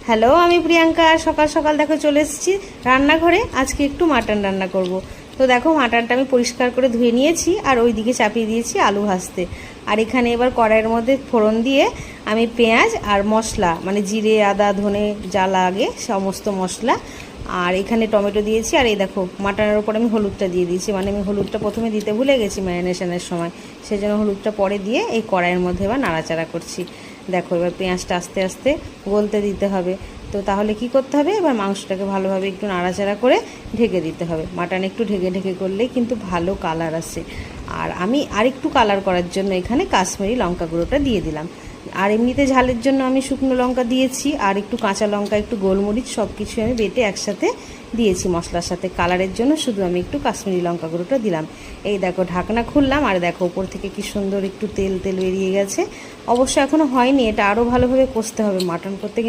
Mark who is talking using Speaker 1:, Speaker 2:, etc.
Speaker 1: Hello, আমি প্রিয়াঙ্কা। সকাল সকাল দেখো চলে এসেছি রান্নাঘরে। আজকে একটু মাটন রান্না করব। তো দেখো মাটনটা আমি পরিষ্কার করে ধুয়ে নিয়েছি আর ওইদিকে চাপিয়ে দিয়েছি আলু ভাজতে। আর এখানে এবার কড়াইয়ের মধ্যে ফোড়ন দিয়ে আমি পেঁয়াজ আর মশলা মানে জিরে আদা ধনে যা লাগে সমস্ত মশলা, আর এখানে টমেটো দিয়েছি। আর এই দেখো মাটনের ওপর আমি হলুদটা দিয়ে দিয়েছি, মানে আমি হলুদটা প্রথমে দিতে ভুলে গেছি ম্যারিনেশনের সময়, সেই জন্য হলুদটা পরে দিয়ে এই কড়াইয়ের মধ্যে এবার নাড়াচাড়া করছি। দেখো এবার পেঁয়াজটা আস্তে আস্তে গলতে দিতে হবে। তো তাহলে কি করতে হবে, এবার মাংসটাকে ভালোভাবে একটু নাড়াচাড়া করে ঢেকে দিতে হবে। মাটন একটু ঢেকে ঢেকে করলেই কিন্তু ভালো কালার আসে। আর আমি আরেকটু কালার করার জন্য এখানে কাশ্মীরি লঙ্কা গুঁড়োটা দিয়ে দিলাম। আর এমনিতে ঝালের জন্য আমি শুকনো লঙ্কা দিয়েছি, আর একটু কাঁচা লঙ্কা একটু গোলমরিচ সব কিছু আমি বেটে একসাথে দিয়েছি মশলার সাথে। কালারের জন্য শুধু আমি একটু কাশ্মীরি লঙ্কা গুঁড়োটা দিলাম। এই দেখো ঢাকনা খুললাম আর দেখো উপর থেকে কি সুন্দর একটু তেল তেল বেরিয়ে গেছে। অবশ্য এখনও হয়নি, এটা আরও ভালোভাবে কষতে হবে। মাটন করতে কিন্তু